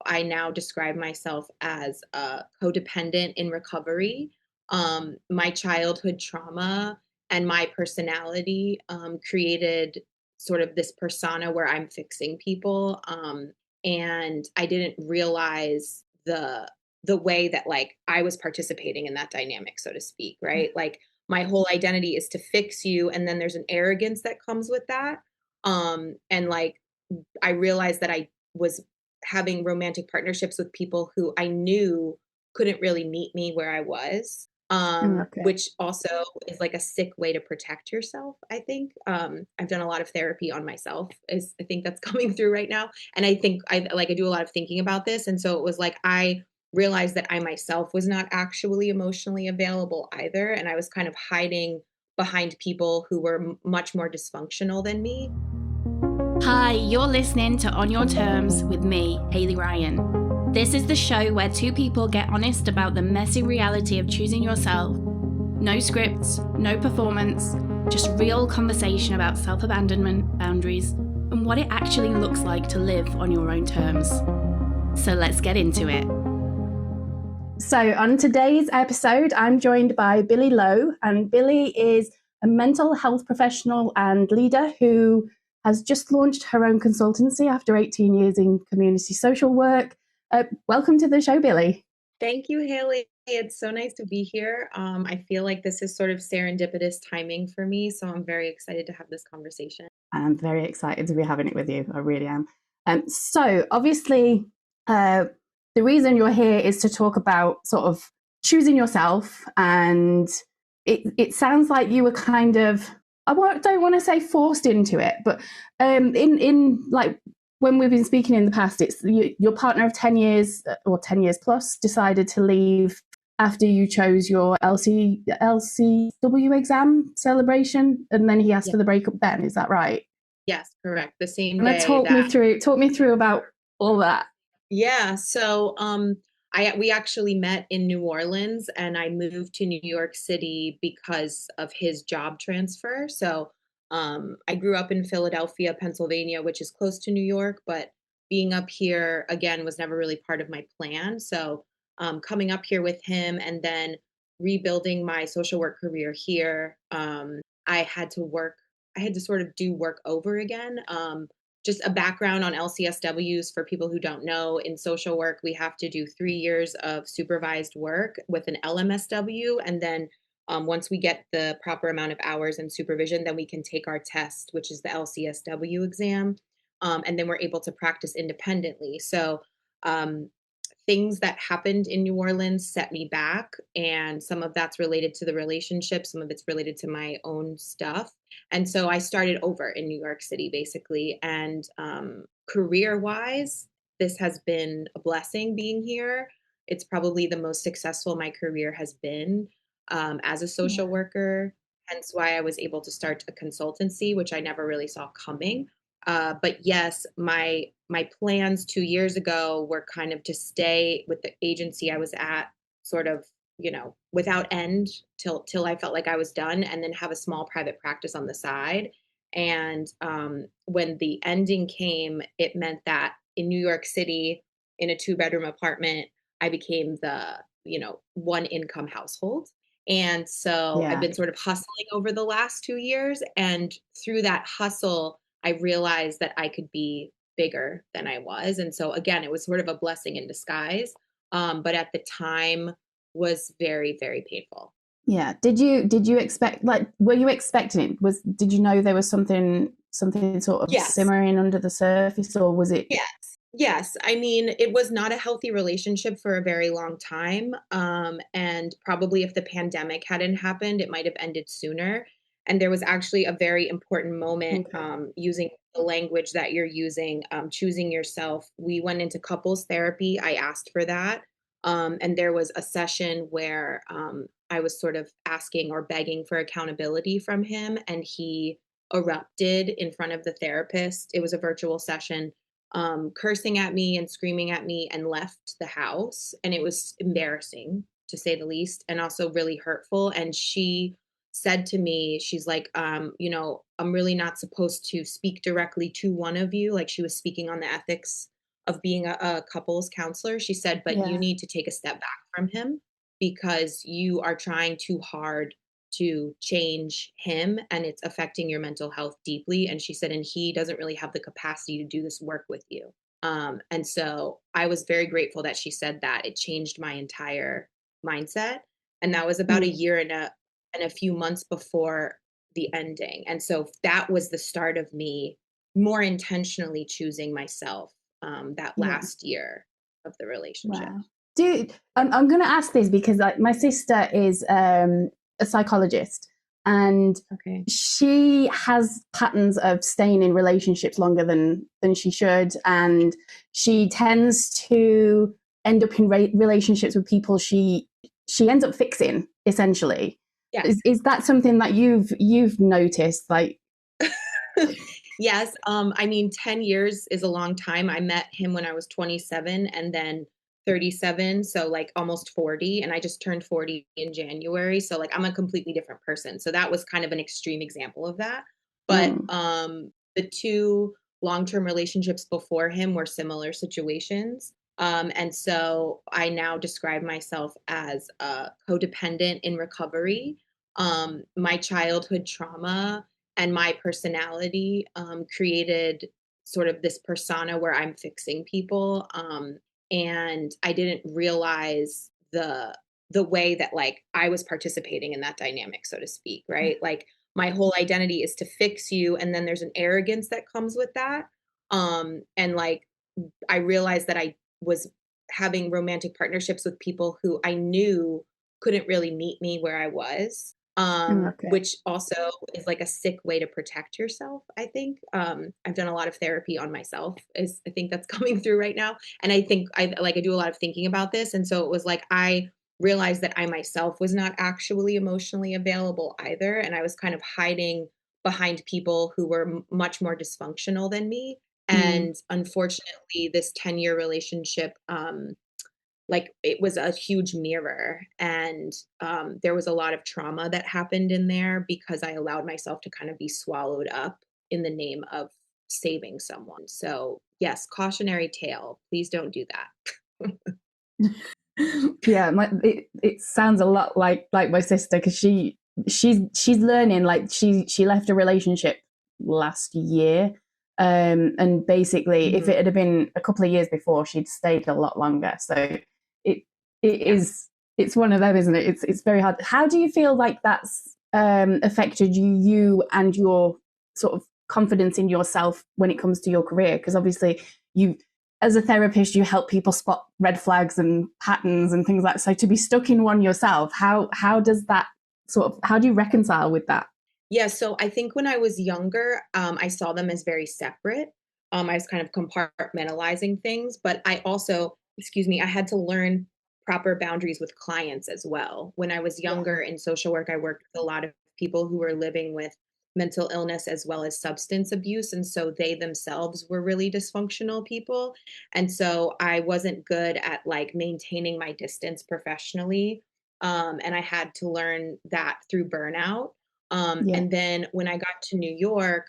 I now describe myself as a codependent in recovery. My childhood trauma and my personality created sort of this persona where I'm fixing people. And I didn't realize the way that like I was participating in that dynamic, so to speak, right? Like my whole identity is to fix you, and then there's an arrogance that comes with that. And like I realized that I was having romantic partnerships with people who I knew couldn't really meet me where I was, Okay. which also is like a sick way to protect yourself, I think. I've done a lot of therapy on myself, is I think that's coming through right now. And I think I do a lot of thinking about this. And so it was like I realized that I myself was not actually emotionally available either. And I was kind of hiding behind people who were much more dysfunctional than me. Hi, you're listening to On Your Terms with me, Hayley Ryan. This is the show where two people get honest about the messy reality of choosing yourself. No scripts, no performance, just real conversation about self-abandonment, boundaries, and what it actually looks like to live on your own terms. So let's get into it. So on today's episode, I'm joined by Billie Lowe, and Billie is a mental health professional and leader who has just launched her own consultancy after 18 years in community social work. Welcome to the show, Billie. Thank you, Haley. It's so nice to be here. I feel like this is sort of serendipitous timing for me, so I'm very excited to have this conversation. I'm very excited to be having it with you. I really am. So obviously, the reason you're here is to talk about sort of choosing yourself, and it sounds like you were kind of, don't want to say forced into it, but in like when we've been speaking in the past, it's your partner of 10 years or 10 years plus decided to leave after you chose your LCSW exam celebration, and then he asked Yeah. for the breakup then. Is that right? Yes, correct. The same And day that. Talk me through about all that. Yeah. So we actually met in New Orleans, and I moved to New York City because of his job transfer. So I grew up in Philadelphia, Pennsylvania, which is close to New York, but being up here again was never really part of my plan. So coming up here with him and then rebuilding my social work career here, I had to work, I had to sort of do work over again. Just a background on LCSWs for people who don't know. In social work, we have to do 3 years of supervised work with an LMSW. And then once we get the proper amount of hours in supervision, then we can take our test, which is the LCSW exam. And then we're able to practice independently. So um, things that happened in New Orleans set me back. And some of that's related to the relationship, some of it's related to my own stuff. And so I started over in New York City, basically. And career wise, this has been a blessing being here. It's probably the most successful my career has been as a social Yeah. worker, hence why I was able to start a consultancy, which I never really saw coming. But yes, my plans 2 years ago were kind of to stay with the agency I was at, sort of, without end till I felt like I was done, and then have a small private practice on the side. And when the ending came, it meant that in New York City, in a two-bedroom apartment, I became the one income household. And so I've Yeah. been sort of hustling over the last 2 years, and through that hustle, I realized that I could be bigger than I was. And so again, it was sort of a blessing in disguise. But at the time was very, very painful. Yeah. Did you expect, like, were you expecting it? Did you know there was something sort of Yes. simmering under the surface, or was it? Yes. Yes. I mean, it was not a healthy relationship for a very long time. And probably if the pandemic hadn't happened, it might have ended sooner. And there was actually a very important moment Okay. using the language that you're using, choosing yourself. We went into couples therapy. I asked for that. And there was a session where I was sort of asking or begging for accountability from him, and he erupted in front of the therapist. It was a virtual session, cursing at me and screaming at me, and left the house. And it was embarrassing, to say the least, and also really hurtful. And she said to me, she's like, I'm really not supposed to speak directly to one of you. Like she was speaking on the ethics of being a couples counselor. She said, but you Yeah. need to take a step back from him because you are trying too hard to change him and it's affecting your mental health deeply. And she said, and he doesn't really have the capacity to do this work with you. And so I was very grateful that she said that. It changed my entire mindset. And that was about a Mm. year and a few months before the ending. And so that was the start of me more intentionally choosing myself that Yeah. last year of the relationship. Wow. I'm going to ask this because like my sister is a psychologist, and Okay. she has patterns of staying in relationships longer than she should, and she tends to end up in relationships with people she ends up fixing essentially. Yes. Is that something that you've noticed? Like, Yes. I mean, 10 years is a long time. I met him when I was 27 and then 37. So like almost 40. And I just turned 40 in January. So like I'm a completely different person. So that was kind of an extreme example of that. But mm, the two long-term relationships before him were similar situations. And so I now describe myself as a codependent in recovery. My childhood trauma and my personality created sort of this persona where I'm fixing people. And I didn't realize the way that like I was participating in that dynamic, so to speak, right? Like my whole identity is to fix you, and then there's an arrogance that comes with that. And like I realized that I was having romantic partnerships with people who I knew couldn't really meet me where I was, okay. which also is like a sick way to protect yourself, I think. I've done a lot of therapy on myself, is I think that's coming through right now. And I think I do a lot of thinking about this. And so it was like I realized that I myself was not actually emotionally available either. And I was kind of hiding behind people who were much more dysfunctional than me. Mm, And unfortunately, this 10-year relationship, like it was a huge mirror. And there was a lot of trauma that happened in there because I allowed myself to kind of be swallowed up in the name of saving someone. So, yes, cautionary tale. Please don't do that. yeah, it sounds a lot like my sister because she's learning. Like she left a relationship last year, and basically if it Mhm. had been a couple of years before, she'd stayed a lot longer. So it it Yeah. is it's one of them, isn't it? It's very hard. How do you feel like that's affected you and your sort of confidence in yourself when it comes to your career? Because obviously you, as a therapist, you help people spot red flags and patterns and things like that. So to be stuck in one yourself, how does that sort of, how do you reconcile with that? Yeah, so I think when I was younger, I saw them as very separate. I was kind of compartmentalizing things, but I also, excuse me, I had to learn proper boundaries with clients as well. When I was Yeah. younger in social work, I worked with a lot of people who were living with mental illness as well as substance abuse. And so they themselves were really dysfunctional people. And so I wasn't good at like maintaining my distance professionally. And I had to learn that through burnout. Yeah. And then when I got to New York,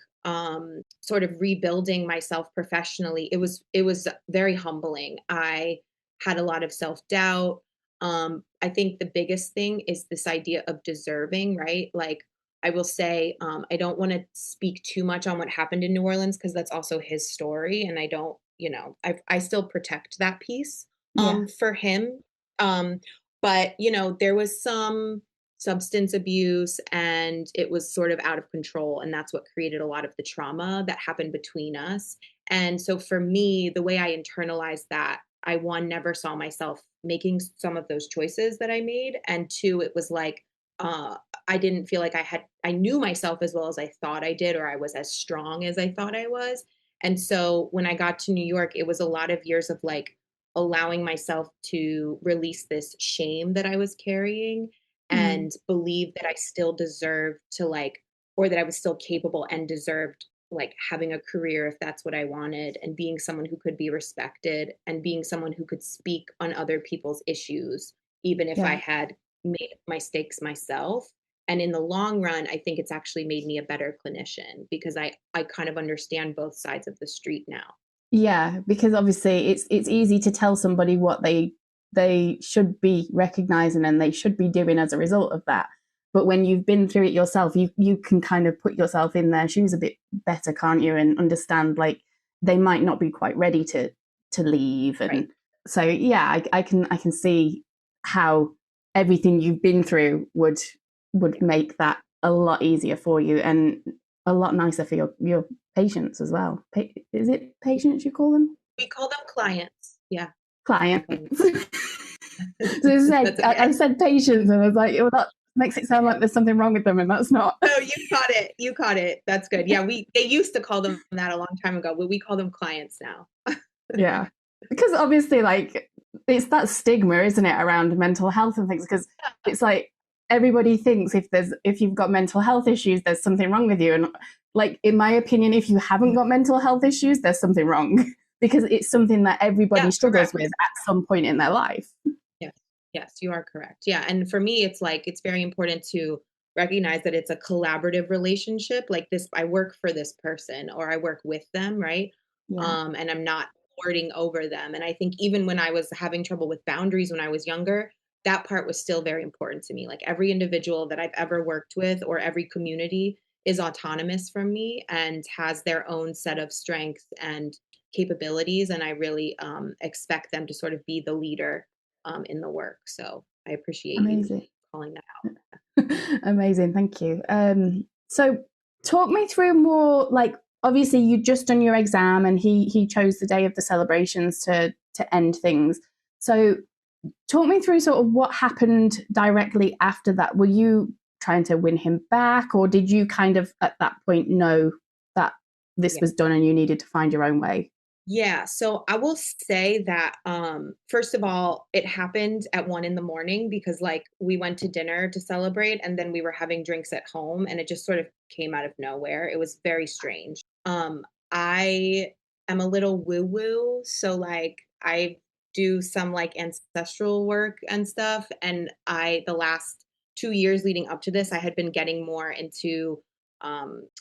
sort of rebuilding myself professionally, it was very humbling. I had a lot of self doubt. I think the biggest thing is this idea of deserving, right? Like I will say, I don't want to speak too much on what happened in New Orleans because that's also his story, and I don't, I still protect that piece Yeah. for him. Um, but there was some substance abuse and it was sort of out of control, and that's what created a lot of the trauma that happened between us. And so for me, the way I internalized that, I one never saw myself making some of those choices that I made, and two, it was like uh I didn't feel like I knew myself as well as I thought I did, or I was as strong as I thought I was. And so when I got to New York, it was a lot of years of like allowing myself to release this shame that I was carrying Mm, and believe that I still deserved to like, or that I was still capable and deserved like having a career if that's what I wanted, and being someone who could be respected and being someone who could speak on other people's issues, even if I yeah. had made mistakes myself. And in the long run, I think it's actually made me a better clinician because I kind of understand both sides of the street now. Yeah, because obviously it's easy to tell somebody what they should be recognizing and they should be doing as a result of that. But when you've been through it yourself, you can kind of put yourself in their shoes a bit better, can't you? And understand like they might not be quite ready to leave. Right. And so yeah, I can see how everything you've been through would make that a lot easier for you and a lot nicer for your patients as well. Is it patients you call them? We call them clients. Yeah. Clients. So I said, That's okay. I said patients, and I was like, well, that makes it sound like there's something wrong with them, and that's not. No, you caught it. You caught it. That's good. Yeah, they used to call them that a long time ago, but we call them clients now. Yeah, because obviously, like, it's that stigma, isn't it, around mental health and things? Because it's like everybody thinks if you've got mental health issues, there's something wrong with you, and like in my opinion, if you haven't got mental health issues, there's something wrong because it's something that everybody Yeah, struggles correct. with at some point in their life. Yes. Yes, you are correct. Yeah, and for me, it's like it's very important to recognize that it's a collaborative relationship. Like this, I work for this person or I work with them, right? Yeah, And I'm not lording over them. And I think even when I was having trouble with boundaries when I was younger, that part was still very important to me. Like every individual that I've ever worked with or every community is autonomous from me and has their own set of strengths and capabilities. And I really expect them to sort of be the leader in the work. So I appreciate you amazing. calling that out. Amazing, thank you. So talk me through more like obviously you just done your exam and he chose the day of the celebrations to end things. So talk me through sort of what happened directly after that. Were you trying to win him back or did you kind of at that point know that this Yeah. was done and you needed to find your own way? Yeah, so I will say that first of all, it happened at 1 in the morning because like we went to dinner to celebrate and then we were having drinks at home and it just sort of came out of nowhere. It was very strange. I am a little woo-woo, so like I do some like ancestral work and stuff and the last 2 years leading up to this, I had been getting more into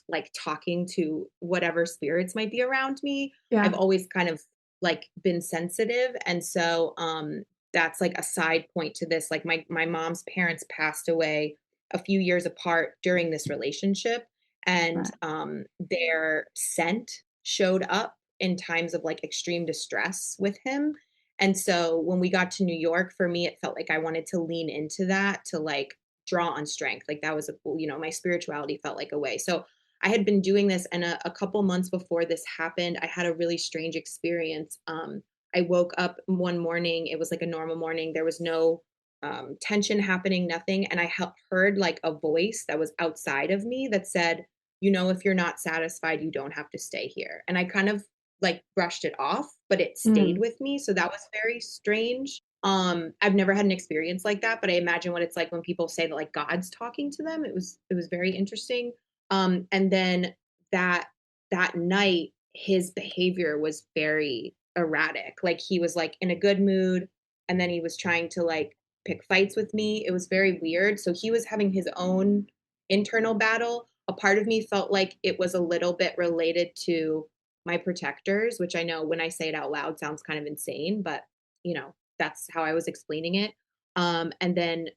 like talking to whatever spirits might be around me. Yeah, I've always kind of like been sensitive. And so that's like a side point to this. Like my mom's parents passed away a few years apart during this relationship. And right. their scent showed up in times of like extreme distress with him. And so when we got to New York, for me, it felt like I wanted to lean into that to like draw on strength. Like that was my spirituality felt like a way. So I had been doing this, and a couple months before this happened, I had a really strange experience. I woke up one morning. It was like a normal morning. There was no tension happening, nothing. And I heard like a voice that was outside of me that said, if you're not satisfied, you don't have to stay here. And I kind of like brushed it off, but it stayed Mm, with me. So that was very strange. I've never had an experience like that, but I imagine what it's like when people say that like God's talking to them. It was very interesting. And then that that night, his behavior was very erratic. Like he was like in a good mood, and then he was trying to like pick fights with me. It was very weird. So he was having his own internal battle. A part of me felt like it was a little bit related to my protectors, which I know when I say it out loud sounds kind of insane, but that's how I was explaining it. And then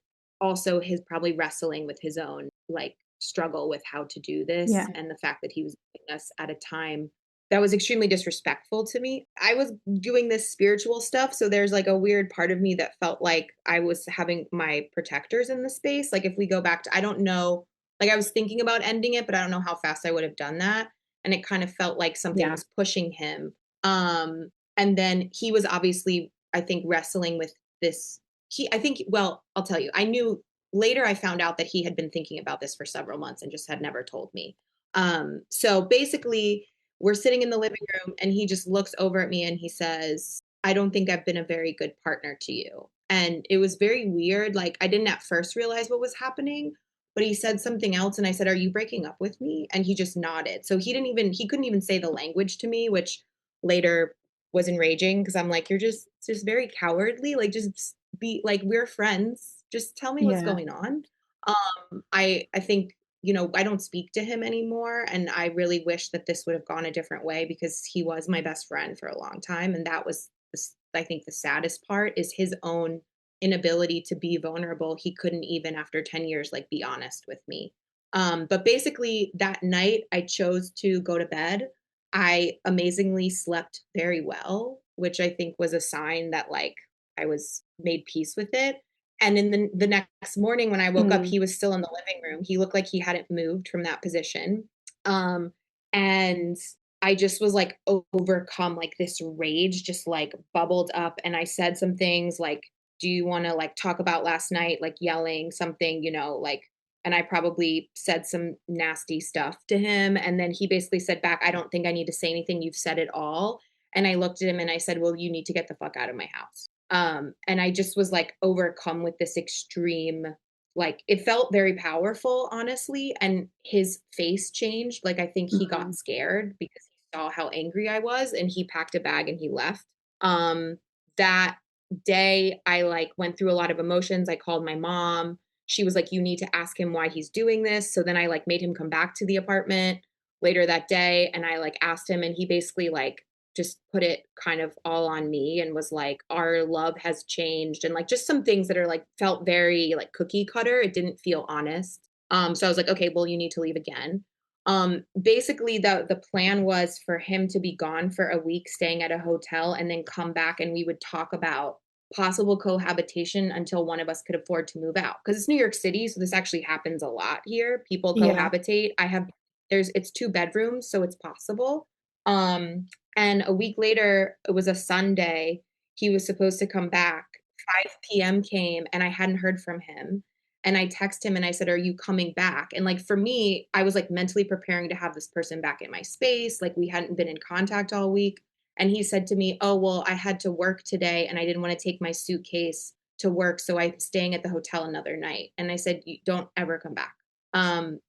also his probably wrestling with his own like struggle with how to do this yeah. and the fact that he was doing us at a time that was extremely disrespectful to me. I was doing this spiritual stuff, so there's like a weird part of me that felt like I was having my protectors in the space. Like if we go back to, I don't know, like I was thinking about ending it, but I don't know how fast I would have done that. And it kind of felt like something Yeah. was pushing him. And then he was obviously, I think, wrestling with this. Well, I'll tell you, I knew later I found out that he had been thinking about this for several months and just had never told me. So basically, we're sitting in the living room and he just looks over at me and he says, I don't think I've been a very good partner to you. And it was very weird. Like, I didn't at first realize what was happening, but he said something else. And I said, are you breaking up with me? And he just nodded. So he couldn't even say the language to me, which later was enraging because I'm like, you're just very cowardly. Like, just be like, we're friends. Just tell me what's Yeah. going on. I think I don't speak to him anymore. And I really wish that this would have gone a different way because he was my best friend for a long time. And that was, I think, the saddest part is his own inability to be vulnerable. He couldn't even after 10 years, like be honest with me. But basically that night I chose to go to bed. I amazingly slept very well, which I think was a sign that like I was made peace with it. And in the next morning when I woke up, Mm. he was still in the living room. He looked like he hadn't moved from that position. Um, and I just was like overcome, like this rage just like bubbled up. And I said some things like, do you want to like talk about last night, like yelling something, like, and I probably said some nasty stuff to him. And then he basically said back, I don't think I need to say anything. You've said it all. And I looked at him and I said, well, you need to get the fuck out of my house. And I just was like overcome with this extreme, like it felt very powerful, honestly. And his face changed. Like I think he got Mm. scared because he saw how angry I was and he packed a bag and he left. That day I like went through a lot of emotions. I called my mom. She was like, you need to ask him why he's doing this. So then I like made him come back to the apartment later that day and I like asked him and he basically like just put it kind of all on me and was like, our love has changed and like just some things that are like felt very like cookie cutter. It didn't feel honest. So I was like, okay, well, you need to leave again. Basically the plan was for him to be gone for a week, staying at a hotel, and then come back and we would talk about possible cohabitation until one of us could afford to move out. Because it's New York City, so this actually happens a lot here. People Yeah. cohabitate. It's 2 bedrooms, so it's possible. Um, and a week later, it was a Sunday. He was supposed to come back. 5 p.m. came and I hadn't heard from him. And I texted him and I said, are you coming back? And like for me, I was like mentally preparing to have this person back in my space. Like we hadn't been in contact all week. And he said to me, oh, well, I had to work today and I didn't want to take my suitcase to work. So I'm staying at the hotel another night. And I said, you don't ever come back.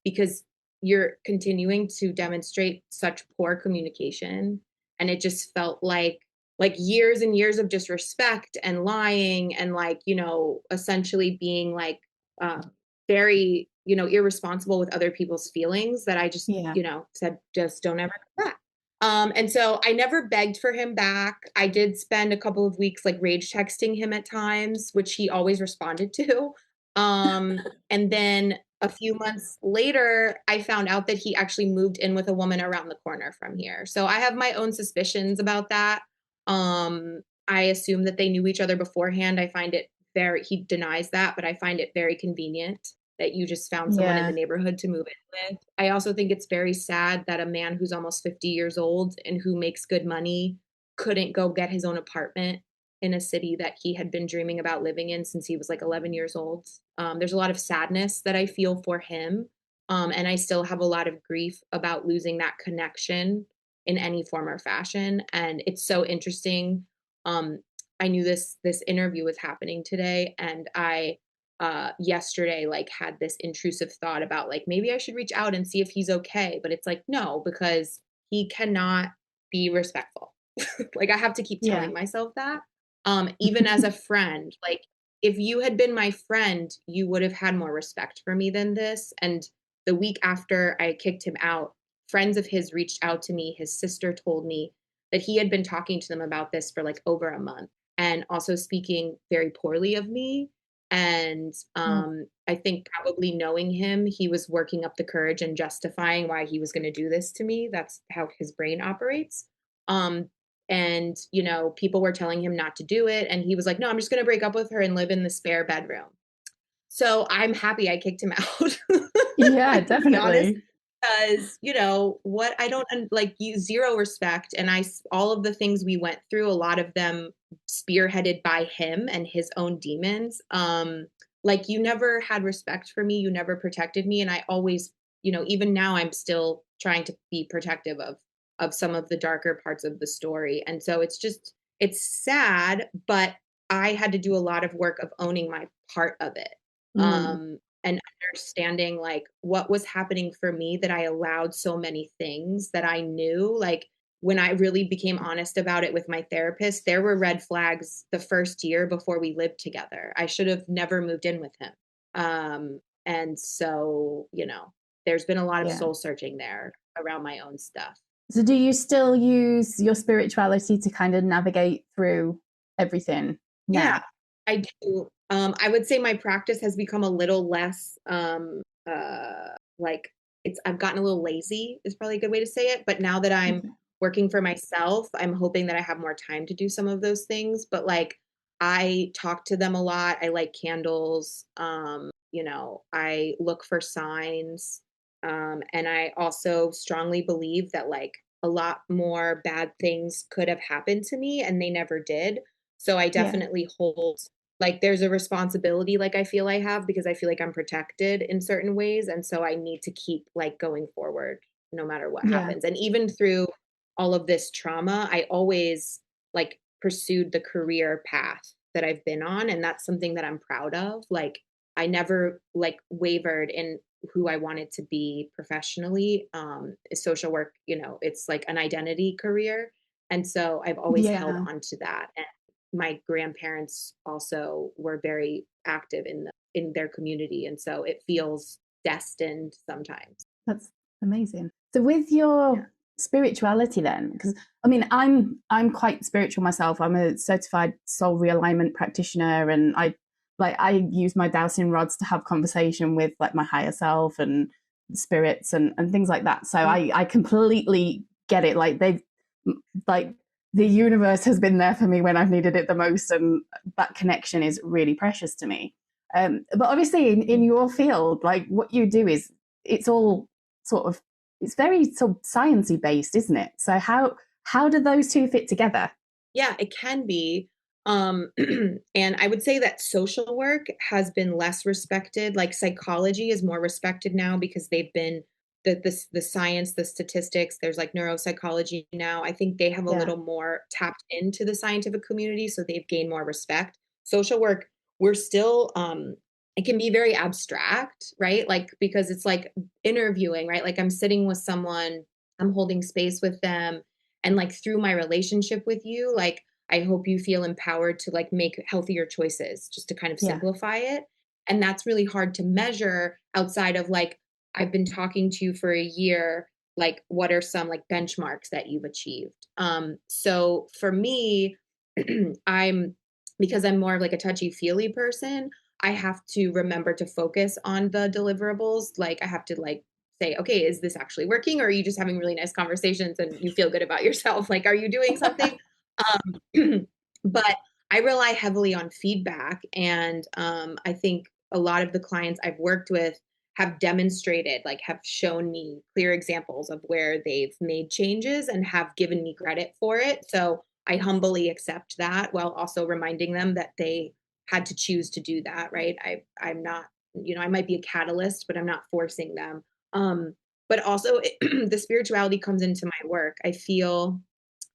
Because you're continuing to demonstrate such poor communication. And it just felt like years and years of disrespect and lying and like, essentially being like uh, very, irresponsible with other people's feelings that I just, Yeah. said, just don't ever come back. And so I never begged for him back. I did spend a couple of weeks like rage texting him at times, which he always responded to. And then a few months later, I found out that he actually moved in with a woman around the corner from here. So I have my own suspicions about that. I assume that they knew each other beforehand. I find it he denies that, but I find it very convenient that you just found someone in the Yeah. neighborhood to move in with. I also think it's very sad that a man who's almost 50 years old and who makes good money couldn't go get his own apartment in a city that he had been dreaming about living in since he was like 11 years old. There's a lot of sadness that I feel for him. And I still have a lot of grief about losing that connection in any form or fashion. And it's so interesting. Um, I knew this interview was happening today, and I yesterday like had this intrusive thought about like maybe I should reach out and see if he's okay. But it's like no, because he cannot be respectful. Like I have to keep Yeah. telling myself that. Even as a friend, like if you had been my friend, you would have had more respect for me than this. And the week after I kicked him out, friends of his reached out to me. His sister told me that he had been talking to them about this for like over a month and also speaking very poorly of me. And Mm. I think probably knowing him, he was working up the courage and justifying why he was going to do this to me. That's how his brain operates. Um, and, people were telling him not to do it. And he was like, no, I'm just going to break up with her and live in the spare bedroom. So I'm happy I kicked him out, Yeah, to be honest, definitely. because, what I don't like you zero respect. And all of the things we went through, a lot of them spearheaded by him and his own demons. Like you never had respect for me. You never protected me. And I always, even now I'm still trying to be protective of some of the darker parts of the story. And so it's sad, but I had to do a lot of work of owning my part of it. Mm. And understanding like what was happening for me that I allowed so many things that I knew. Like when I really became honest about it with my therapist, there were red flags the first year before we lived together. I should have never moved in with him. And so, there's been a lot of Yeah. soul searching there around my own stuff. So do you still use your spirituality to kind of navigate through everything Yeah, now? I do. I would say my practice has become a little less like I've gotten a little lazy is probably a good way to say it. But now that I'm Okay. working for myself, I'm hoping that I have more time to do some of those things. But like I talk to them a lot. I light candles. I look for signs. And I also strongly believe that like a lot more bad things could have happened to me and they never did. So I Yeah. definitely hold like there's a responsibility like I feel I have because I feel like I'm protected in certain ways. And so I need to keep like going forward no matter what Yeah. happens. And even through all of this trauma, I always like pursued the career path that I've been on. And that's something that I'm proud of. Like I never like wavered in who I wanted to be professionally. Social work, it's like an identity career. And so I've always held Yeah. on to that. And my grandparents also were very active in their community. And so it feels destined sometimes. That's amazing. So with Yeah. your spirituality then, because I mean I'm quite spiritual myself. I'm a certified soul realignment practitioner, and I use my dowsing rods to have conversation with like my higher self and spirits and things like that. So I completely get it. Like like the universe has been there for me when I've needed it the most, and that connection is really precious to me. But obviously in your field, like what you do is it's all sort of it's very sort of sciencey based, isn't it? So how do those two fit together? Yeah, it can be. And I would say that social work has been less respected. Like psychology is more respected now because they've been the science, the statistics. There's like neuropsychology now. I think they have a Yeah, little more tapped into the scientific community, so they've gained more respect. Social work, we're still it can be very abstract, right? Like because it's like interviewing, right? Like I'm sitting with someone, I'm holding space with them, and like through my relationship with you, like I hope you feel empowered to like make healthier choices, just to kind of yeah, simplify it. And that's really hard to measure outside of like I've been talking to you for a year, like what are some like benchmarks that you've achieved. So for me, I'm because I'm more of like a touchy feely person, I have to remember to focus on the deliverables. Like I have to like say, okay, is this actually working? Or are you just having really nice conversations and you feel good about yourself? Like, are you doing something? But I rely heavily on feedback. And I think a lot of the clients I've worked with have demonstrated, like, have shown me clear examples of where they've made changes and have given me credit for it. So I humbly accept that while also reminding them that they had to choose to do that, right? I'm not, I might be a catalyst, but I'm not forcing them. But also the spirituality comes into my work. I feel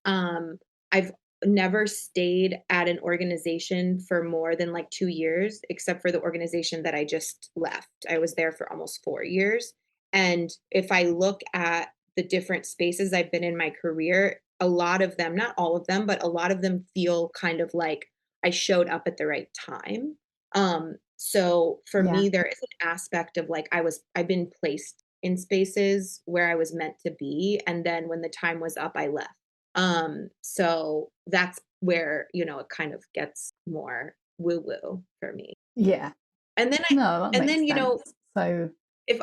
I've never stayed at an organization for more than like 2 years, except for the organization that I just left. I was there for almost 4 years. And if I look at the different spaces I've been in my career, a lot of them, not all of them, but a lot of them feel kind of like I showed up at the right time. So for yeah, me, there is an aspect of like I've been placed in spaces where I was meant to be. And then when the time was up, I left. So that's where, it kind of gets more woo woo for me. yeah. And then No, that and makes then, sense. So if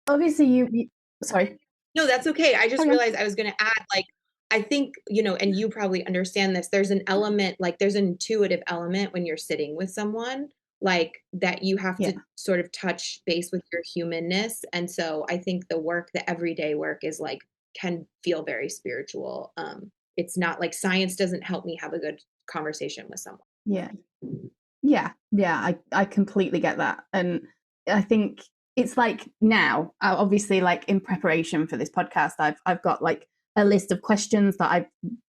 obviously you sorry, no, that's okay. I just carry on. realized I was going to add, like, I think, and you probably understand this. There's an element, like, there's an intuitive element when you're sitting with someone, like, that you have Yeah, to sort of touch base with your humanness. And so I think the everyday work is like, can feel very spiritual. It's not like science doesn't help me have a good conversation with someone. yeah. Yeah, yeah, I completely get that. And I think it's like now, obviously, like in preparation for this podcast, I've got like a list of questions that I've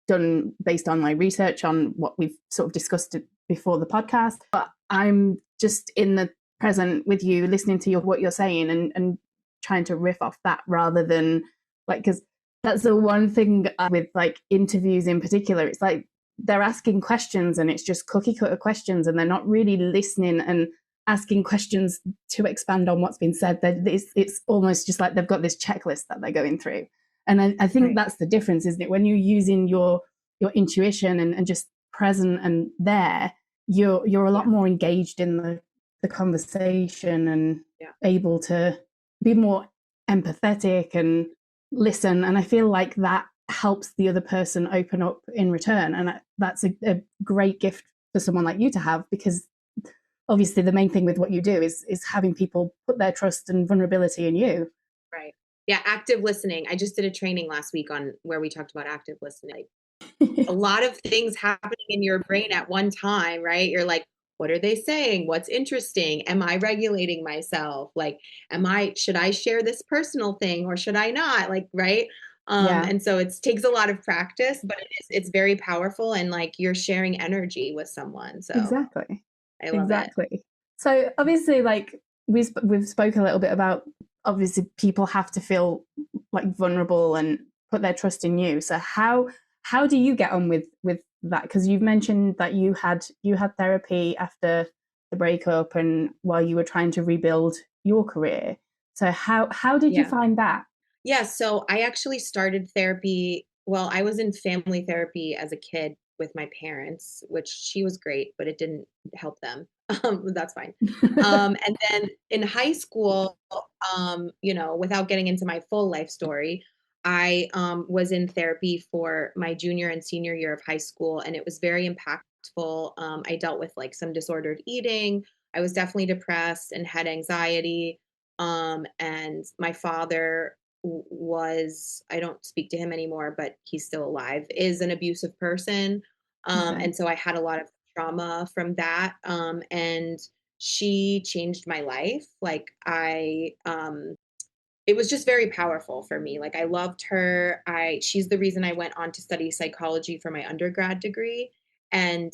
done based on my research on what we've sort of discussed before the podcast. But I'm just in the present with you, listening to what you're saying and trying to riff off that rather than like, because that's the one thing with like interviews in particular. It's like they're asking questions and it's just cookie cutter questions and they're not really listening and asking questions to expand on what's been said. It's almost just like they've got this checklist that they're going through. And I think Right. that's the difference, isn't it? When you're using your intuition and just present and there, you're a lot Yeah. more engaged in the conversation and Yeah. able to be more empathetic and listen. And I feel like that helps the other person open up in return. And that's a great gift for someone like you to have, because obviously the main thing with what you do is having people put their trust and vulnerability in you. Right. Yeah. Active listening. I just did a training last week on where we talked about active listening. Like, a lot of things happening in your brain at one time, right? You're like, what are they saying? What's interesting? Am I regulating myself? Like, should I share this personal thing or should I not? Like, right. Yeah, And so it takes a lot of practice, but it's very powerful, and like you're sharing energy with someone. So exactly. I love it. Exactly. So obviously, like we've spoken a little bit about, obviously people have to feel like vulnerable and put their trust in you. So how do you get on with that? Because you've mentioned that you had therapy after the breakup and while you were trying to rebuild your career. So how did you Yeah. find that? Yeah, so I actually started therapy. Well, I was in family therapy as a kid with my parents, which she was great, but it didn't help them. That's fine. And then in high school, without getting into my full life story, I was in therapy for my junior and senior year of high school, and it was very impactful. I dealt with like some disordered eating. I was definitely depressed and had anxiety. And my father was, I don't speak to him anymore, but he's still alive, is an abusive person. Okay. And so I had a lot of trauma from that. And she changed my life. Like it was just very powerful for me. Like I loved her. She's the reason I went on to study psychology for my undergrad degree. And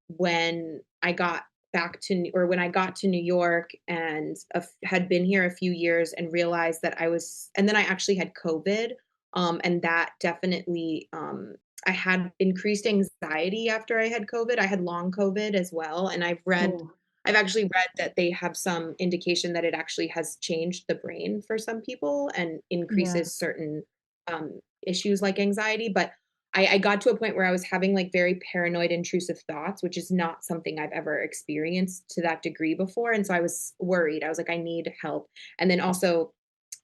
when I got when I got to New York and had been here a few years and realized that and then I actually had COVID. And that definitely, I had increased anxiety after I had COVID. I had long COVID as well. And Oh, I've actually read that they have some indication that it actually has changed the brain for some people and yeah. increases certain issues like anxiety. But I got to a point where I was having like very paranoid, intrusive thoughts, which is not something I've ever experienced to that degree before. And so I was worried. I was like, I need help. And then also,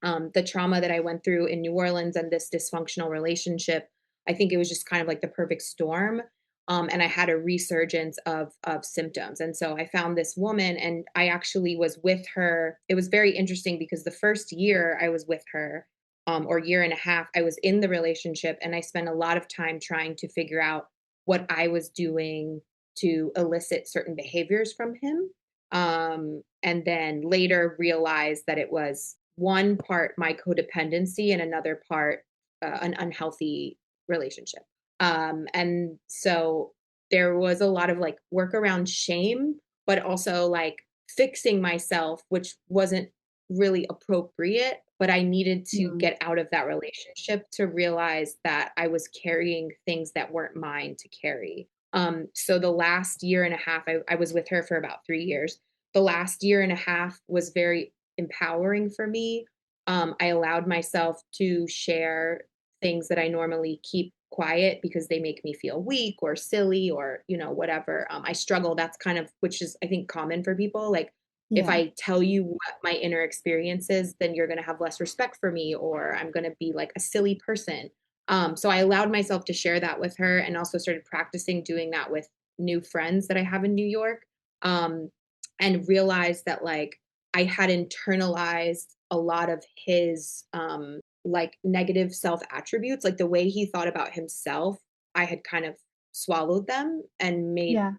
the trauma that I went through in New Orleans and this dysfunctional relationship, I think it was just kind of like the perfect storm. And I had a resurgence of symptoms. And so I found this woman, and I actually was with her. It was very interesting because the first year I was with her, or year and a half, I was in the relationship, and I spent a lot of time trying to figure out what I was doing to elicit certain behaviors from him. And then later realized that it was one part my codependency and another part an unhealthy relationship. And so there was a lot of like work around shame, but also like fixing myself, which wasn't really appropriate. But I needed to Mm, get out of that relationship to realize that I was carrying things that weren't mine to carry. So the last year and a half, I was with her for about 3 years. The last year and a half was very empowering for me. I allowed myself to share things that I normally keep quiet because they make me feel weak or silly or, whatever. I struggle. That's kind of, which is, I think, common for people. Like, if yeah. I tell you what my inner experience is, then you're going to have less respect for me, or I'm going to be like a silly person. So I allowed myself to share that with her, and also started practicing doing that with new friends that I have in New York. Um, and realized that like I had internalized a lot of his like negative self attributes, like the way he thought about himself. I had kind of swallowed them and Yeah.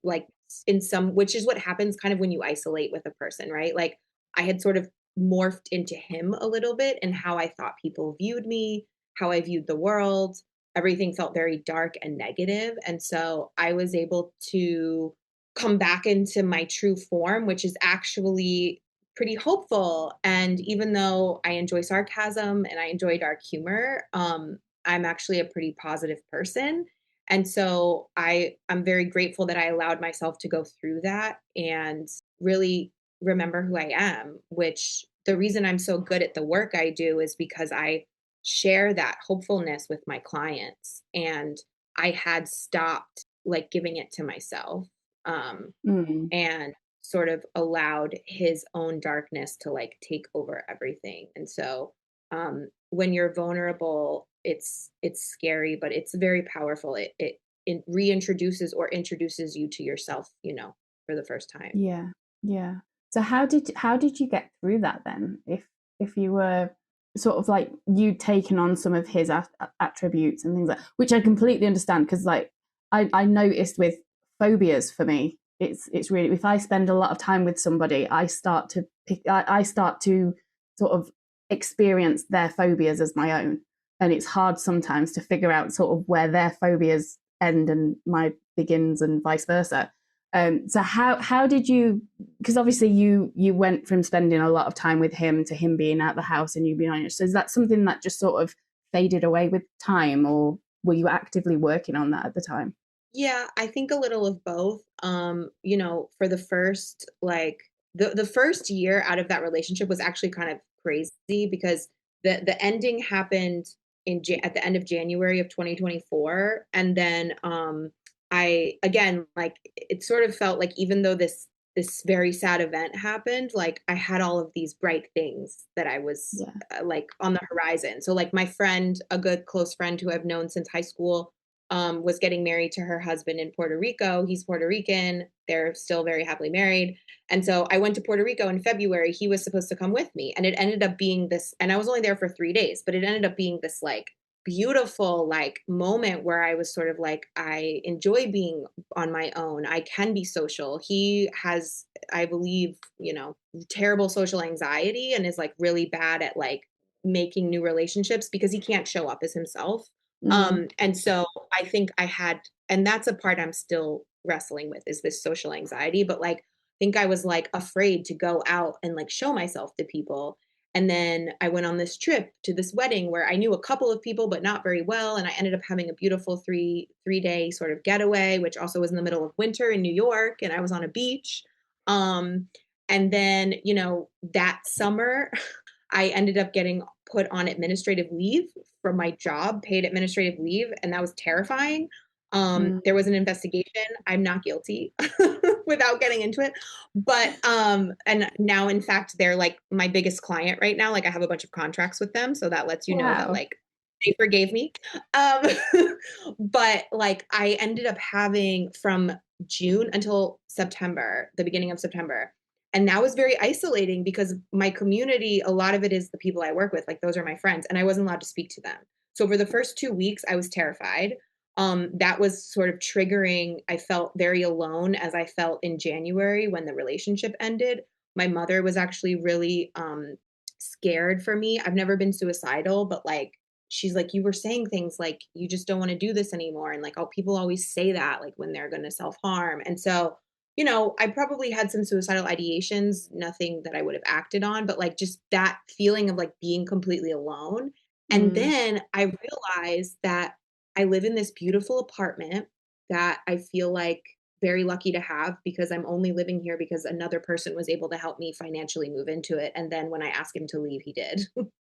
like in some, which is what happens kind of when you isolate with a person, right? Like I had sort of morphed into him a little bit, and how I thought people viewed me, how I viewed the world. Everything felt very dark and negative. And so I was able to come back into my true form, which is actually pretty hopeful. And even though I enjoy sarcasm and I enjoy dark humor, I'm actually a pretty positive person. And so I'm very grateful that I allowed myself to go through that and really remember who I am, which the reason I'm so good at the work I do is because I share that hopefulness with my clients. And I had stopped like giving it to myself. Um, Mm. and sort of allowed his own darkness to like take over everything. And so when you're vulnerable, it's scary, but it's very powerful. It reintroduces or introduces you to yourself, for the first time. Yeah, yeah. So how did you get through that then? If you were sort of like you'd taken on some of his attributes and things like, which I completely understand because like I noticed with phobias for me, it's really if I spend a lot of time with somebody, I start to sort of experience their phobias as my own, and it's hard sometimes to figure out sort of where their phobias end and my begins and vice versa. So how did you? Because obviously you went from spending a lot of time with him to him being at the house and you being on it. So is that something that just sort of faded away with time, or were you actively working on that at the time? Yeah, I think a little of both. For the first the first year out of that relationship was actually kind of crazy because the ending happened at the end of January of 2024, and then I again like it sort of felt like even though this very sad event happened, like I had all of these bright things that I was Yeah. like on the horizon. So like my friend, a good close friend who I've known since high school, was getting married to her husband in Puerto Rico. He's Puerto Rican. They're still very happily married. And so I went to Puerto Rico in February. He was supposed to come with me. And it ended up being this, and I was only there for 3 days, but it ended up being this like beautiful like moment where I was sort of like, I enjoy being on my own. I can be social. He has, I believe, terrible social anxiety and is like really bad at like making new relationships because he can't show up as himself. Mm, And so I think and that's a part I'm still wrestling with is this social anxiety, but like, I think I was like afraid to go out and like show myself to people. And then I went on this trip to this wedding where I knew a couple of people, but not very well. And I ended up having a beautiful three day sort of getaway, which also was in the middle of winter in New York. And I was on a beach. Um, and then, that summer, I ended up getting put on administrative leave from my job, paid administrative leave, and that was terrifying. mm, There was an investigation. I'm not guilty without getting into it. But and now in fact they're like my biggest client right now. Like I have a bunch of contracts with them, so that lets you know that wow. like they forgave me. Um but like I ended up having from June until September, the beginning of September, and that was very isolating because my community, a lot of it is the people I work with, like those are my friends, and I wasn't allowed to speak to them. So for the first 2 weeks, I was terrified. That was sort of triggering. I felt very alone as I felt in January when the relationship ended. My mother was actually really scared for me. I've never been suicidal, but like she's like, you were saying things like you just don't want to do this anymore. And like, oh, people always say that like when they're going to self harm. And so I probably had some suicidal ideations, nothing that I would have acted on, but like just that feeling of like being completely alone. And Mm, then I realized that I live in this beautiful apartment that I feel like very lucky to have because I'm only living here because another person was able to help me financially move into it. And then when I asked him to leave, he did.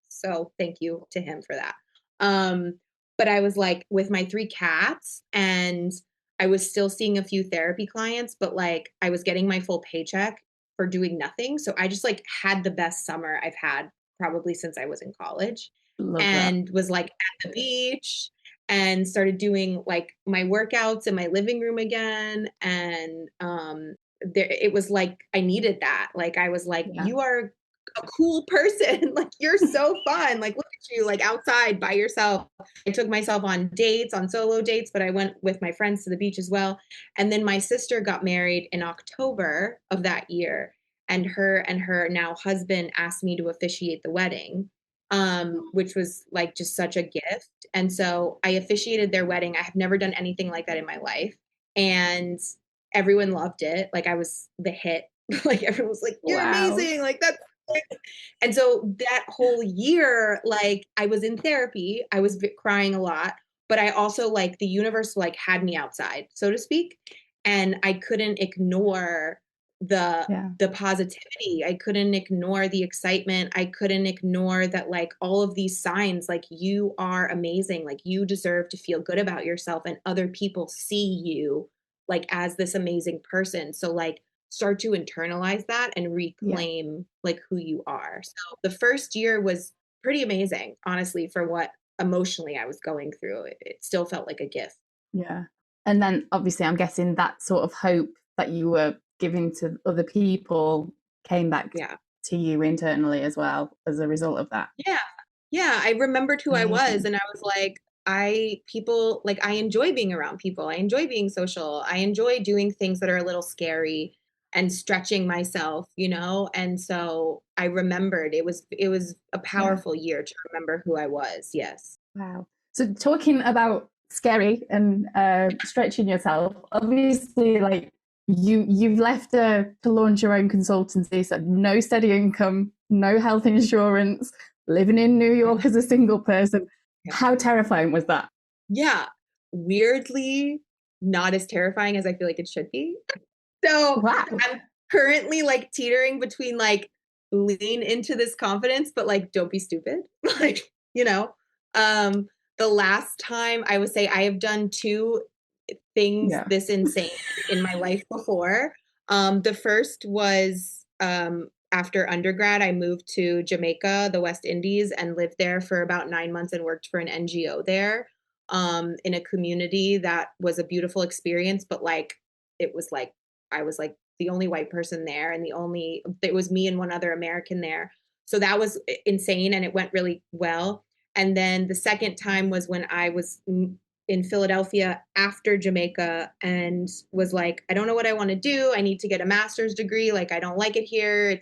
So thank you to him for that. Um, but I was like with my 3 cats and I was still seeing a few therapy clients, but like I was getting my full paycheck for doing nothing. So I just like had the best summer I've had probably since I was in college love that. and was like at the beach and started doing like my workouts in my living room again. And it was like I needed that. Like I was like, Yeah. you are a cool person. Like you're so fun. Like look at you like outside by yourself. I took myself on dates, on solo dates, but I went with my friends to the beach as well. And then my sister got married in October of that year. And her now husband asked me to officiate the wedding, which was like just such a gift. And so I officiated their wedding. I have never done anything like that in my life. And everyone loved it. Like I was the hit. Like everyone was like, you're Wow. amazing. Like that's and so that whole year, like I was in therapy, I was crying a lot, but I also like the universe like had me outside, so to speak. And I couldn't ignore the Yeah. the positivity. I couldn't ignore the excitement. I couldn't ignore that like all of these signs, like you are amazing, like you deserve to feel good about yourself and other people see you like as this amazing person. So like start to internalize that and Yeah. reclaim like who you are. So the first year was pretty amazing, honestly, for what emotionally I was going through. It still felt like a gift. Yeah. And then obviously I'm guessing that sort of hope that you were giving to other people came back Yeah. to you internally as well as a result of that. Yeah. Yeah. I remembered who I was Amazing. and I was like, people, like, I enjoy being around people. I enjoy being social. I enjoy doing things that are a little scary and stretching myself, you know? And so I remembered it was a Yeah. powerful year to remember who I was. Yes. Wow. So talking about scary and stretching yourself, obviously, like you've left to launch your own consultancy, so no steady income, no health insurance, living in New York as a single person. Yeah. How terrifying was that? Yeah. Weirdly, not as terrifying as I feel like it should be. So Wow. I'm currently like teetering between like lean into this confidence, but like don't be stupid. Like, you know, um, the last time I would say I have done two things Yeah. this insane in my life before. The first was after undergrad, I moved to Jamaica, the West Indies, and lived there for about 9 months and worked for an NGO there in a community that was a beautiful experience, but like it was like I was like the only white person there and it was me and one other American there. So that was insane and it went really well. And then the second time was when I was in Philadelphia after Jamaica and was like, I don't know what I want to do. I need to get a master's degree. Like, I don't like it here.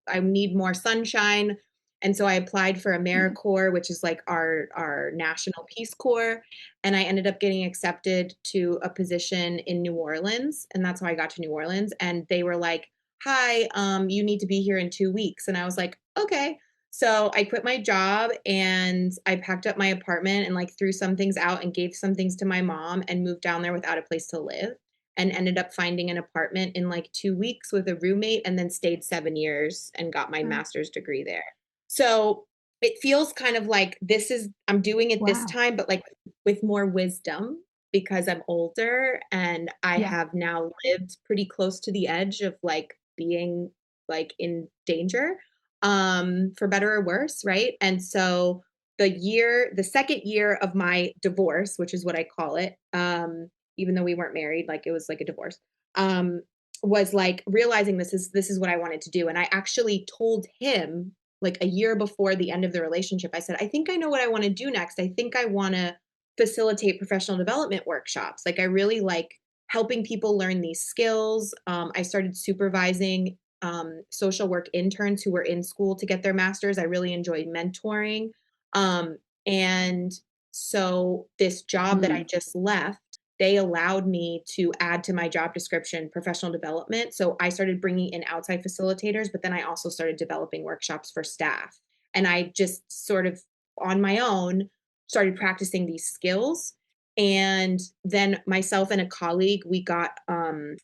I need more sunshine. And so I applied for Yeah. AmeriCorps, which is like our national Peace Corps. And I ended up getting accepted to a position in New Orleans. And that's how I got to New Orleans. And they were like, hi, you need to be here in 2 weeks. And I was like, okay. So I quit my job and I packed up my apartment and like threw some things out and gave some things to my mom and moved down there without a place to live and ended up finding an apartment in like 2 weeks with a roommate and then stayed 7 years and got my master's degree there. So it feels kind of like I'm doing it this Wow. time, but like with more wisdom because I'm older and I Yeah. have now lived pretty close to the edge of like being like in danger, for better or worse, right? And so the second year of my divorce, which is what I call it, even though we weren't married, like it was like a divorce, um, was like realizing this is what I wanted to do. And I actually told him like a year before the end of the relationship, I said, I think I know what I want to do next. I think I want to facilitate professional development workshops. Like I really like helping people learn these skills. I started supervising social work interns who were in school to get their masters. I really enjoyed mentoring. And so this job that I Mm. just left, they allowed me to add to my job description professional development. So I started bringing in outside facilitators, but then I also started developing workshops for staff. And I just sort of on my own started practicing these skills. And then myself and a colleague, we got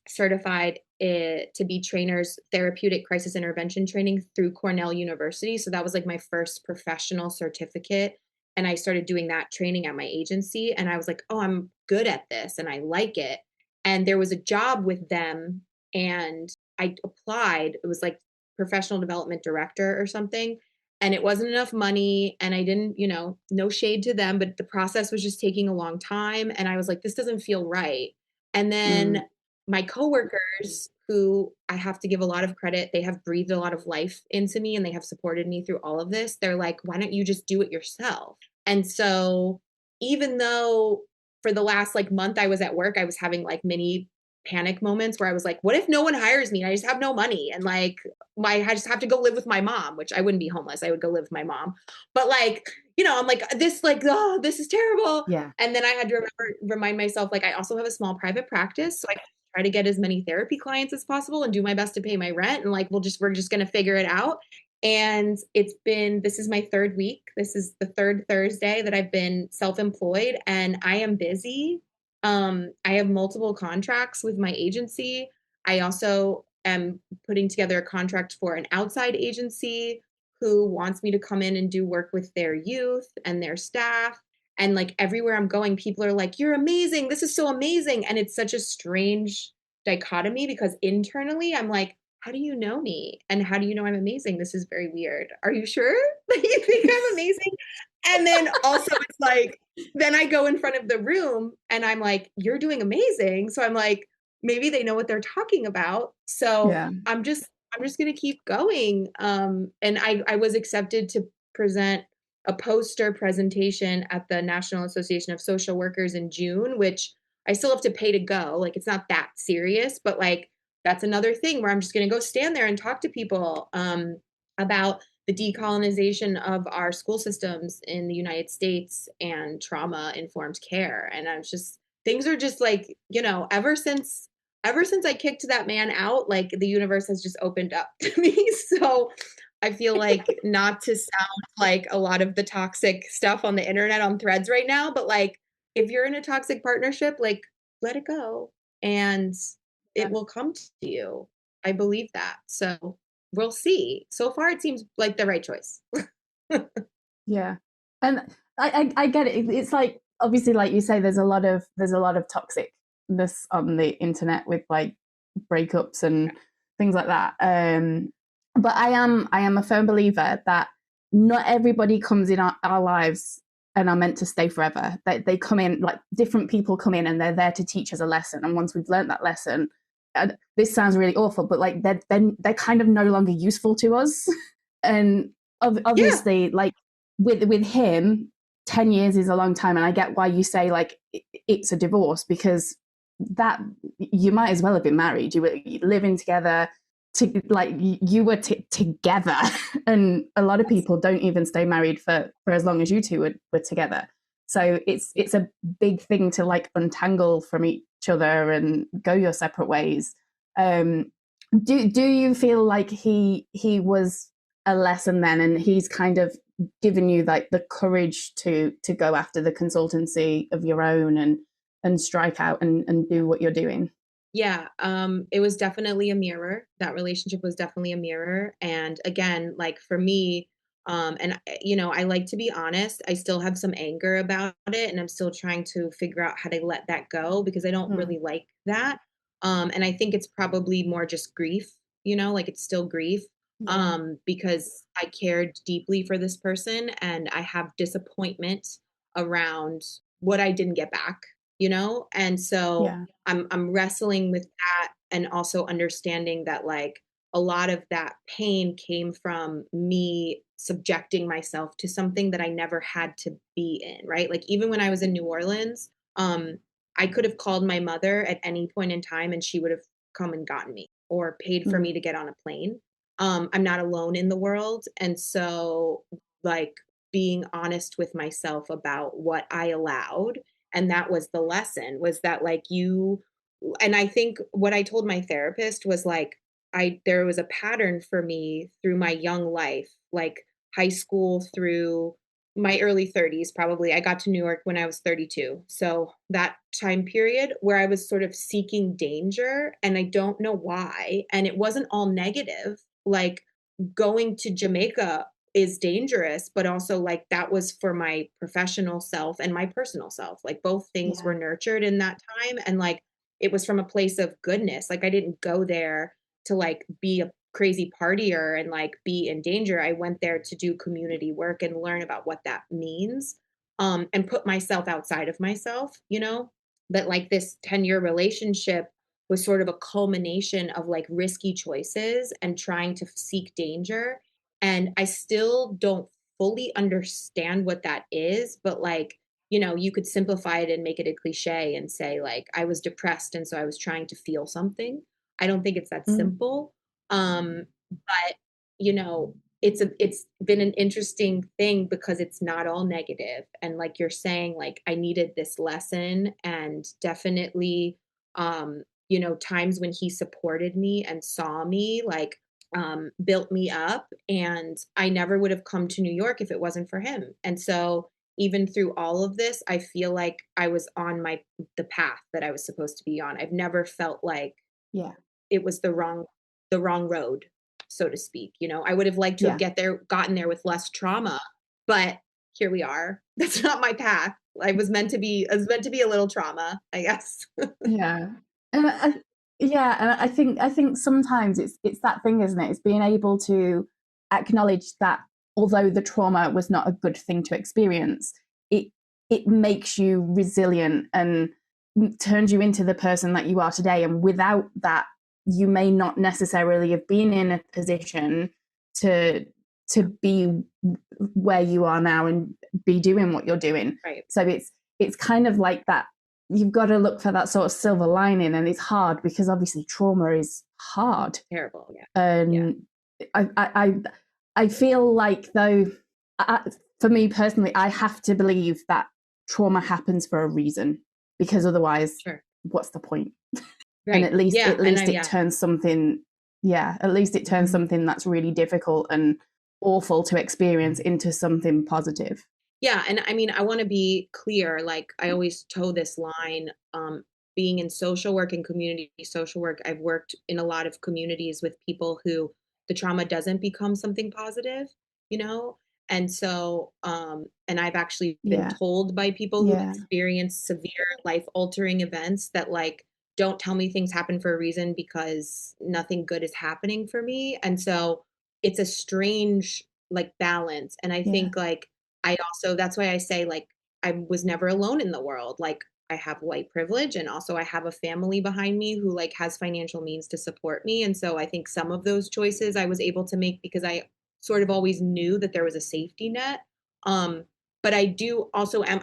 certified to be trainers, therapeutic crisis intervention training through Cornell University. So that was like my first professional certificate. And I started doing that training at my agency. And I was like, oh, I'm good at this and I like it. And there was a job with them and I applied. It was like professional development director or something. And it wasn't enough money. And I didn't, no shade to them, but the process was just taking a long time. And I was like, this doesn't feel right. And then Mm. my coworkers, who I have to give a lot of credit, they have breathed a lot of life into me and they have supported me through all of this. They're like, why don't you just do it yourself? And so even though for the last like month I was at work, I was having like mini panic moments where I was like, what if no one hires me and I just have no money and like I just have to go live with my mom, which I wouldn't be homeless. I would go live with my mom. But like, I'm like this, like, oh, this is terrible. Yeah. And then I had to remind myself, like, I also have a small private practice. So I try to get as many therapy clients as possible and do my best to pay my rent. And like, we're just going to figure it out. And this is my third week. This is the third Thursday that I've been self-employed and I am busy. I have multiple contracts with my agency. I also am putting together a contract for an outside agency who wants me to come in and do work with their youth and their staff. And like everywhere I'm going, people are like, "You're amazing. This is so amazing." And it's such a strange dichotomy because internally I'm like, how do you know me? And how do you know I'm amazing? This is very weird. Are you sure that you think I'm amazing? And then also it's like, then I go in front of the room and I'm like, you're doing amazing. So I'm like, maybe they know what they're talking about. So Yeah. I'm just gonna keep going. And I was accepted to present a poster presentation at the National Association of Social Workers in June, which I still have to pay to go. Like it's not that serious, but like that's another thing where I'm just going to go stand there and talk to people about the decolonization of our school systems in the United States and trauma informed care. And I'm just, things are just like, ever since I kicked that man out, like the universe has just opened up to me. So I feel like, not to sound like a lot of the toxic stuff on the internet on threads right now, but like if you're in a toxic partnership, like let it go and it will come to you. I believe that. So we'll see. So far, it seems like the right choice. Yeah, and I get it. It's like obviously, like you say, there's a lot of toxicness on the internet with like breakups and things like that. But I am a firm believer that not everybody comes in our lives and are meant to stay forever. They come in, like different people come in and they're there to teach us a lesson. And once we've learned that lesson, and this sounds really awful, but like they're kind of no longer useful to us. And Yeah. obviously, like with him, 10 years is a long time, and I get why you say like it's a divorce, because that you might as well have been married. You were living together, to like you were together. And a lot of people don't even stay married for as long as you two were together. So it's a big thing to like untangle from each other and go your separate ways. um do you feel like he was a lesson then, and he's kind of given you like the courage to go after the consultancy of your own and strike out and do what you're doing? Yeah, it was definitely a mirror. That relationship was definitely a mirror. And again, like for me, I like to be honest. I still have some anger about it, and I'm still trying to figure out how to let that go because I don't Mm, really like that. And I think it's probably more just grief, like it's still grief. yeah, Because I cared deeply for this person and I have disappointment around what I didn't get back. And so yeah, I'm wrestling with that and also understanding that like a lot of that pain came from me subjecting myself to something that I never had to be in, right? Like even when I was in New Orleans, I could have called my mother at any point in time and she would have come and gotten me or paid for me mm, to get on a plane. I'm not alone in the world. And so like being honest with myself about what I allowed, and that was the lesson, was that like and I think what I told my therapist was like there was a pattern for me through my young life, like high school through my early 30s probably. I got to New York when I was 32. So that time period where I was sort of seeking danger and I don't know why, and it wasn't all negative. Like going to Jamaica is dangerous, but also like that was for my professional self and my personal self. Like both things were yeah, nurtured in that time. And like it was from a place of goodness. Like I didn't go there to like be a crazy partier and like be in danger. I went there to do community work and learn about what that means. And put myself outside of myself. But like this 10-year relationship was sort of a culmination of like risky choices and trying to seek danger. And I still don't fully understand what that is, but like, you could simplify it and make it a cliche and say, like, I was depressed and so I was trying to feel something. I don't think it's that mm, simple. But it's been an interesting thing because it's not all negative. And like you're saying, like I needed this lesson and definitely times when he supported me and saw me, like built me up, and I never would have come to New York if it wasn't for him. And so even through all of this, I feel like I was on the path that I was supposed to be on. I've never felt like Yeah. it was the wrong road, so to speak. I would have liked to have Yeah. gotten there with less trauma, but here we are. That's not my path. I was meant to be a little trauma, I guess. Yeah. And yeah, and I think sometimes it's that thing, isn't it? It's being able to acknowledge that although the trauma was not a good thing to experience, it it makes you resilient and turns you into the person that you are today. And without that, you may not necessarily have been in a position to be where you are now and be doing what you're doing. Right. So it's kind of like that. You've got to look for that sort of silver lining, and it's hard because obviously trauma is hard. Terrible. Yeah. And I feel like though, for me personally, I have to believe that trauma happens for a reason, because otherwise, Sure. what's the point? Right. And at least Yeah. it turns something. Yeah, at least it turns something that's really difficult and awful to experience into something positive. Yeah, and I mean, I wanna be clear, like, I always toe this line, being in social work and community social work, I've worked in a lot of communities with people who the trauma doesn't become something positive, you know? And so, and I've actually been Yeah, told by people who've yeah, experienced severe life-altering events that, like, "Don't tell me things happen for a reason because nothing good is happening for me." And so, it's a strange, like, balance, and I yeah, think, like, I also that's why I say, like, I was never alone in the world. Like, I have white privilege, and also I have a family behind me who, like, has financial means to support me, and so I think some of those choices I was able to make because I sort of always knew that there was a safety net. Um, but I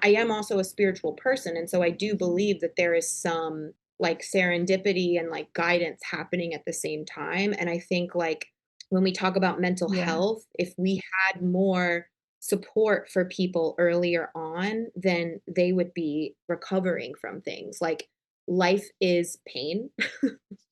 am also a spiritual person, and so I do believe that there is some, like, serendipity and, like, guidance happening at the same time, and I think, like, when we talk about mental yeah, health, if we had more support for people earlier on, then they would be recovering from things. Like, life is pain,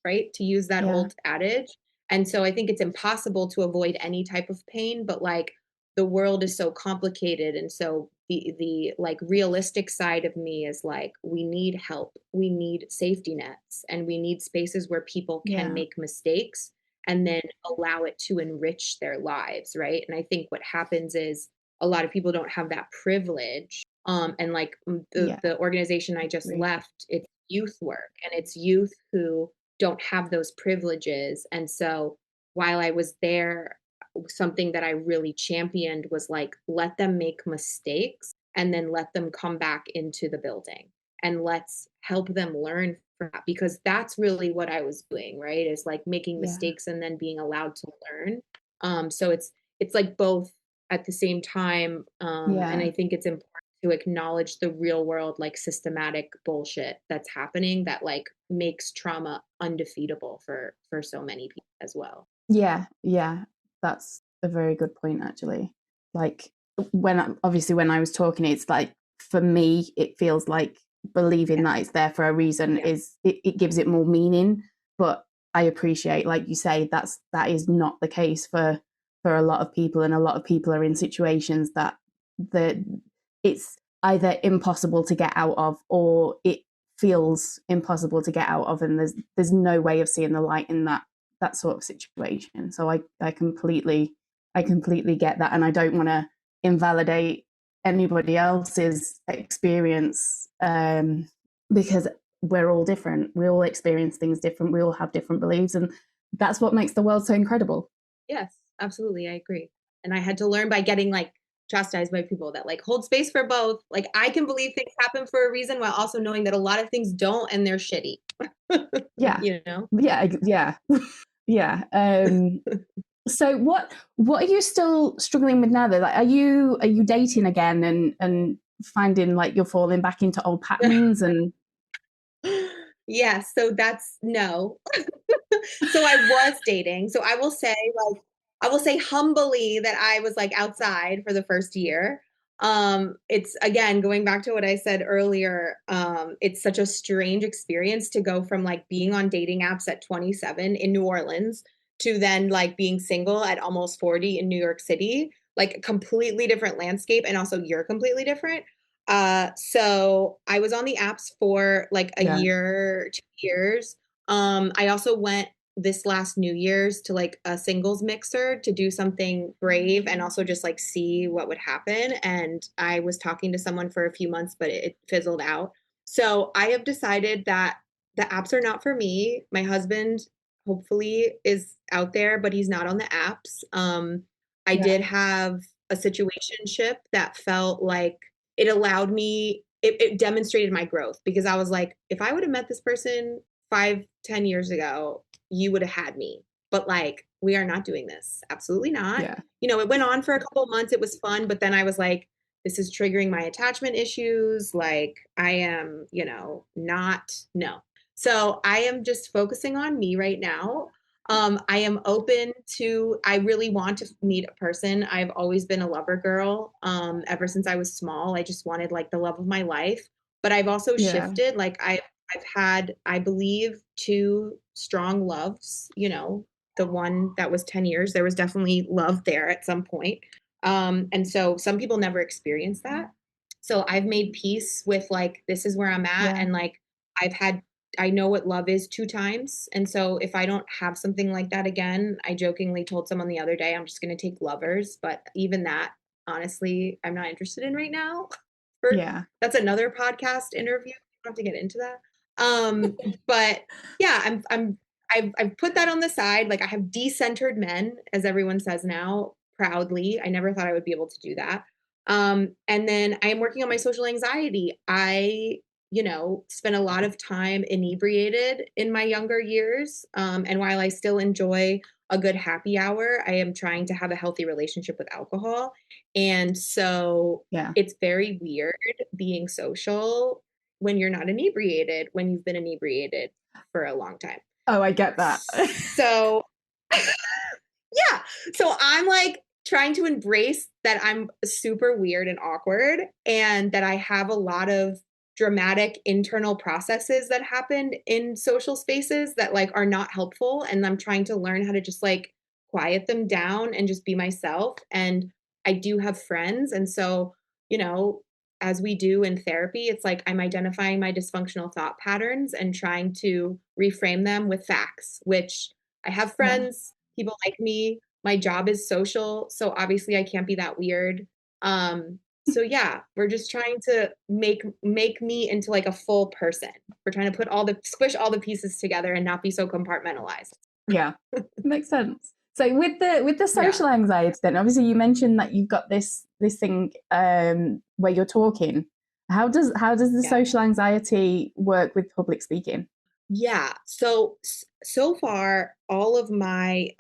right? To use that yeah, old adage. And so I think it's impossible to avoid any type of pain, but like the world is so complicated, and so the like realistic side of me is like we need help. We need safety nets, and we need spaces where people can yeah, make mistakes and then allow it to enrich their lives, right? And I think what happens is a lot of people don't have that privilege. And like the yeah. the organization I just Agree. left, it's youth work, and it's youth who don't have those privileges. And so while I was there, something that I really championed was like let them make mistakes and then let them come back into the building, and let's help them learn from that, because that's really what I was doing, right? Is like making Yeah, mistakes and then being allowed to learn. So it's like both at the same time. And yeah, I think it's important to acknowledge the real world, like systematic bullshit that's happening that like makes trauma undefeatable for so many people as well. yeah, yeah. That's a very good point, actually. Like obviously when I was talking, it's like for me, it feels like believing Yeah. that it's there for a reason Yeah. is it gives it more meaning. But I appreciate, like you say, that is not the case for a lot of people, and a lot of people are in situations that the it's either impossible to get out of, or it feels impossible to get out of, and there's no way of seeing the light in that sort of situation. So I completely get that, and I don't want to invalidate anybody else's experience, because we're all different. We all experience things different. We all have different beliefs, and that's what makes the world so incredible. Yes, absolutely, I agree. And I had to learn by getting, like, chastised by people that, like, hold space for both. Like, I can believe things happen for a reason while also knowing that a lot of things don't and they're shitty. Yeah, You know? yeah, yeah. So what are you still struggling with now though? Like, are you dating again and finding like you're falling back into old patterns and Yes, so that's no. So I was dating. So I will say humbly that I was like outside for the first year. It's again going back to what I said earlier. It's such a strange experience to go from like being on dating apps at 27 in New Orleans to then like being single at almost 40 in New York City, like a completely different landscape. And also you're completely different. So I was on the apps for like a Yeah. year, 2 years. I also went this last New Year's to like a singles mixer to do something brave and also just like see what would happen. And I was talking to someone for a few months, but it fizzled out. So I have decided that the apps are not for me. My husband hopefully is out there, but he's not on the apps. I did Yeah. have a situationship that felt like it allowed me, it demonstrated my growth because I was like, if I would have met this person 5, 10 years ago, you would have had me. But like, we are not doing this. Absolutely not. Yeah. It went on for a couple of months. It was fun, but then I was like, this is triggering my attachment issues. Like, I am, not, no. So I am just focusing on me right now. I am open to, I really want to meet a person. I've always been a lover girl. Ever since I was small, I just wanted like the love of my life. But I've also Yeah. shifted. Like I've had, I believe, two strong loves, the one that was 10 years, there was definitely love there at some point. And so some people never experience that. So I've made peace with like, this is where I'm at. Yeah. And like, I've had I know what love is 2 times. And so if I don't have something like that again, I jokingly told someone the other day, I'm just going to take lovers. But even that, honestly, I'm not interested in right now. Yeah. That's another podcast interview. I don't have to get into that. But yeah, I've put that on the side. Like I have decentered men, as everyone says now, proudly. I never thought I would be able to do that. And then I am working on my social anxiety. I spent a lot of time inebriated in my younger years. And while I still enjoy a good happy hour, I am trying to have a healthy relationship with alcohol. And so Yeah. it's very weird being social when you're not inebriated, when you've been inebriated for a long time. Oh, I get that. So, yeah. So I'm like trying to embrace that I'm super weird and awkward and that I have a lot of dramatic internal processes that happen in social spaces that like are not helpful. And I'm trying to learn how to just like quiet them down and just be myself. And I do have friends. And so, as we do in therapy, it's like I'm identifying my dysfunctional thought patterns and trying to reframe them with facts, which I have Yeah. friends, people like me. My job is social, so obviously I can't be that weird. So yeah, we're just trying to make me into like a full person. We're trying to squish all the pieces together and not be so compartmentalized. Yeah. Makes sense. So with the Yeah. social anxiety then, obviously you mentioned that you've got this thing where you're talking. How does the Yeah. social anxiety work with public speaking? Yeah. So far, all of my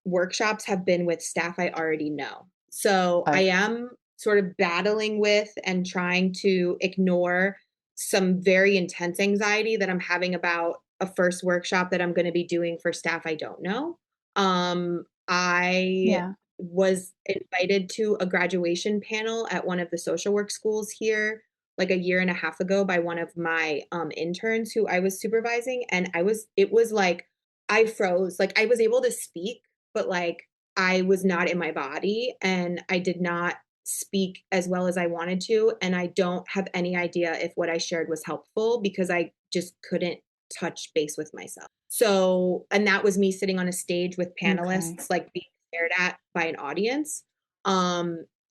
workshops have been with staff I already know. So I Okay. am sort of battling with and trying to ignore some very intense anxiety that I'm having about a first workshop that I'm going to be doing for staff I don't know. I Yeah. was invited to a graduation panel at one of the social work schools here like a year and a half ago by one of my interns who I was supervising. And it was like, I froze. Like I was able to speak, but like I was not in my body and I did not speak as well as I wanted to. And I don't have any idea if what I shared was helpful because I just couldn't touch base with myself. So, and that was me sitting on a stage with Okay. panelists, like being stared at by an audience.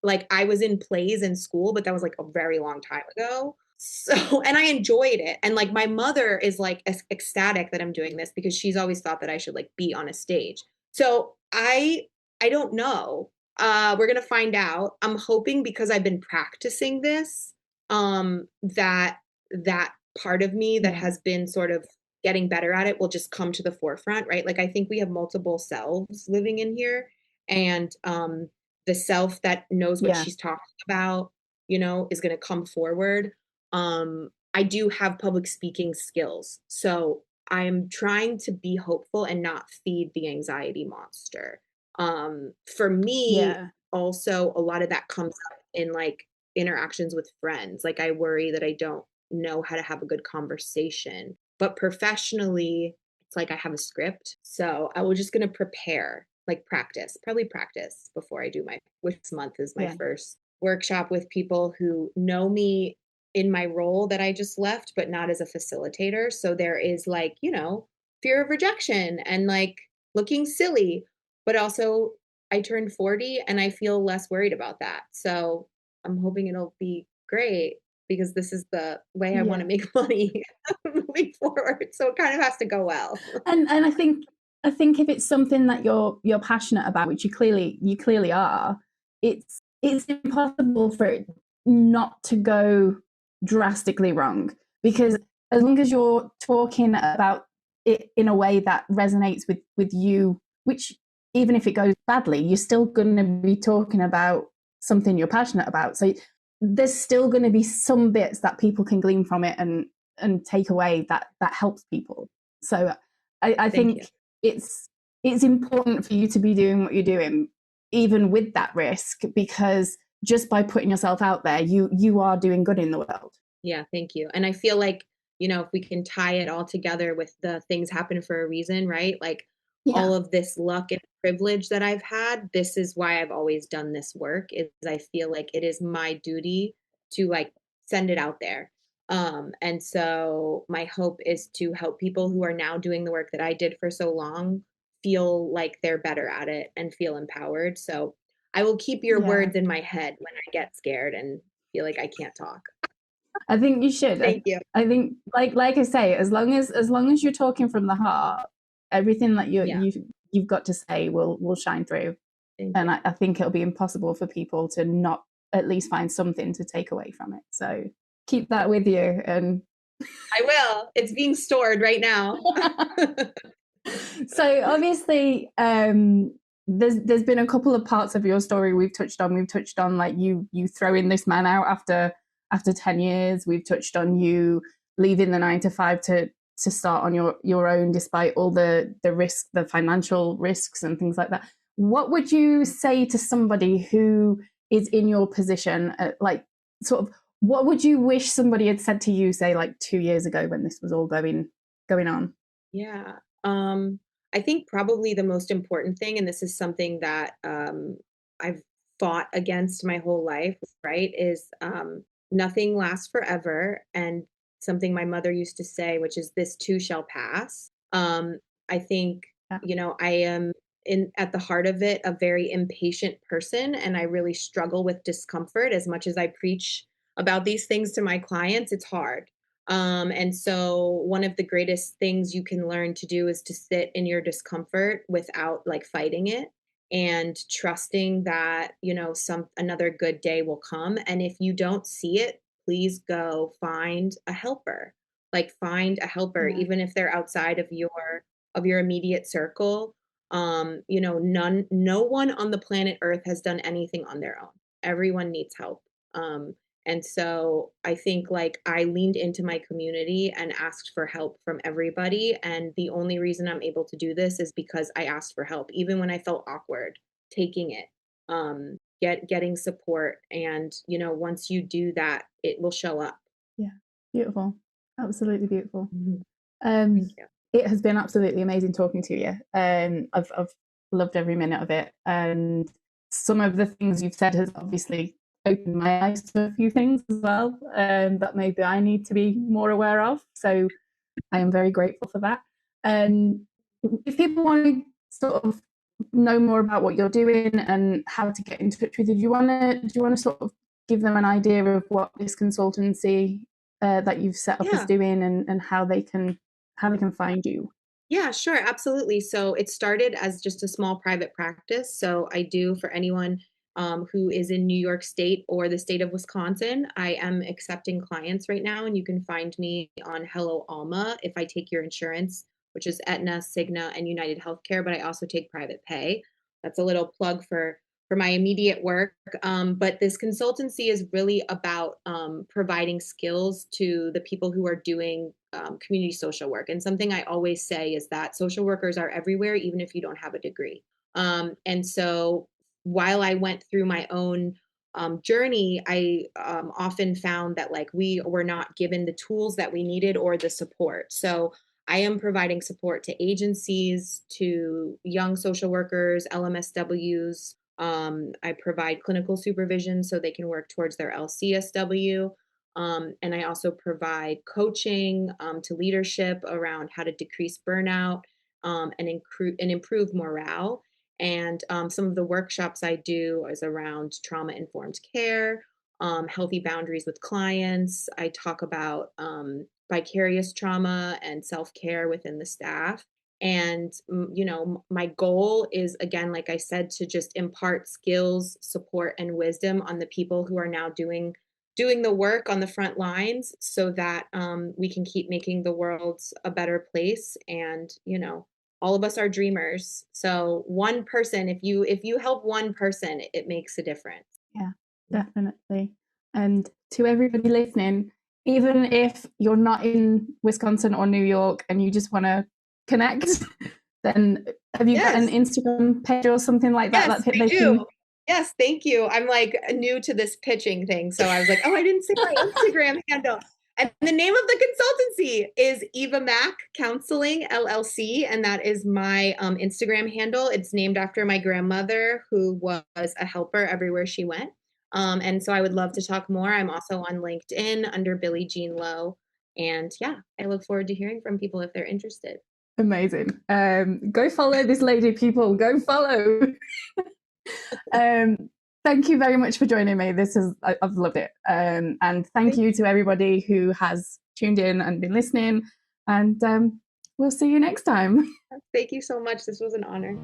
Like I was in plays in school, but that was like a very long time ago. So, and I enjoyed it. And like my mother is like ecstatic that I'm doing this because she's always thought that I should like be on a stage. So I don't know. We're gonna find out. I'm hoping because I've been practicing this, that part of me that Yeah. has been sort of getting better at it will just come to the forefront, right? Like I think we have multiple selves living in here. And the self that knows what Yeah. she's talking about, is going to come forward. I do have public speaking skills. So I'm trying to be hopeful and not feed the anxiety monster. For me, Yeah. also, a lot of that comes up in like interactions with friends. Like I worry that I don't know how to have a good conversation. But professionally, it's like I have a script. So I was just going to prepare, like probably practice before I do which month is my Yeah. first workshop with people who know me in my role that I just left, but not as a facilitator. So there is like, fear of rejection and like looking silly, but also I turned 40 and I feel less worried about that. So I'm hoping it'll be great because this is the way I want Yeah. to make money moving forward. So it kind of has to go well. And I think if it's something that you're passionate about, which you clearly are, it's impossible for it not to go drastically wrong, because as long as you're talking about it in a way that resonates with you, which even if it goes badly, you're still going to be talking about something you're passionate about. So there's still going to be some bits that people can glean from it and take away that helps people. So I think it's important for you to be doing what you're doing, even with that risk, because just by putting yourself out there, you are doing good in the world. Yeah, thank you. And I feel like, if we can tie it all together with the things happen for a reason, right? Like all of this luck and privilege that I've had, this is why I've always done this work, is I feel like it is my duty to like send it out there. And so my hope is to help people who are now doing the work that I did for so long feel like they're better at it and feel empowered. So I will keep your words in my head when I get scared and feel like I can't talk. I think you should. Thank you. I think, like I say, as long as you're talking from the heart, everything that you've got to say will shine through. And I think it'll be impossible for people to not at least find something to take away from it. So keep that with you. And I will. It's being stored right now. So obviously, there's been a couple of parts of your story we've touched on. We've touched on like you throwing this man out after 10 years. We've touched on you leaving the 9 to 5 to start on your own, despite all the risk, the financial risks and things like that. What would you say to somebody who is in your position, like sort of, what would you wish somebody had said to you, say like 2 years ago when this was all going on? Yeah. I think probably the most important thing, and this is something that I've fought against my whole life, right, is nothing lasts forever. And something my mother used to say, which is this too shall pass. I think, I am at the heart of it, a very impatient person, and I really struggle with discomfort. As much as I preach about these things to my clients, it's hard. And so one of the greatest things you can learn to do is to sit in your discomfort without like fighting it and trusting that, another good day will come. And if you don't see it, please go find a helper. Like find a helper, even if they're outside of your immediate circle. No one on the planet Earth has done anything on their own. Everyone needs help. And so I think like I leaned into my community and asked for help from everybody. And the only reason I'm able to do this is because I asked for help, even when I felt awkward taking it, getting support. And, once you do that, it will show up. Yeah. Beautiful. Absolutely beautiful. Mm-hmm. Thank you. It has been absolutely amazing talking to you. I've loved every minute of it. And some of the things you've said has obviously opened my eyes to a few things as well, that maybe I need to be more aware of. So I am very grateful for that. If people want to sort of know more about what you're doing and how to get in touch with you, do you want to sort of give them an idea of what this consultancy that you've set up is doing and how they can find you? Yeah, sure. Absolutely. So it started as just a small private practice. So I do for anyone who is in New York State or the state of Wisconsin. I am accepting clients right now, and you can find me on Hello Alma if I take your insurance, which is Aetna, Cigna, and United Healthcare, but I also take private pay. That's a little plug for my immediate work. But this consultancy is really about providing skills to the people who are doing community social work. And something I always say is that social workers are everywhere, even if you don't have a degree. And so while I went through my own journey, I often found that like we were not given the tools that we needed or the support. So I am providing support to agencies, to young social workers, LMSWs. I provide clinical supervision so they can work towards their LCSW. And I also provide coaching to leadership around how to decrease burnout and improve morale. And some of the workshops I do is around trauma-informed care, healthy boundaries with clients. I talk about vicarious trauma and self-care within the staff. And, my goal is, again, like I said, to just impart skills, support, and wisdom on the people who are now doing the work on the front lines so that we can keep making the world a better place. And, all of us are dreamers. So one person, if you help one person, it makes a difference. Yeah, definitely. And to everybody listening, even if you're not in Wisconsin or New York and you just want to connect, then have you got an Instagram page or something like that? Yes, I do. Yes, thank you. I'm like new to this pitching thing. So I was like, I didn't say my Instagram handle. And the name of the consultancy is Eva Mack Counseling LLC. And that is my Instagram handle. It's named after my grandmother, who was a helper everywhere she went. And so I would love to talk more. I'm also on LinkedIn under Billie Lowe. And I look forward to hearing from people if they're interested. Amazing. Go follow this lady, people. Go follow. Thank you very much for joining me. I've loved it. And thank you to everybody who has tuned in and been listening. And we'll see you next time. Thank you so much. This was an honor.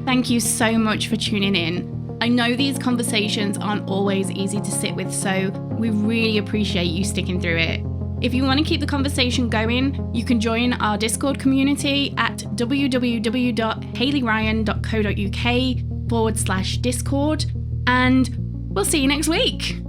Thank you so much for tuning in. I know these conversations aren't always easy to sit with, so we really appreciate you sticking through it. If you want to keep the conversation going, you can join our Discord community at www.halleyryan.co.uk/Discord, and we'll see you next week.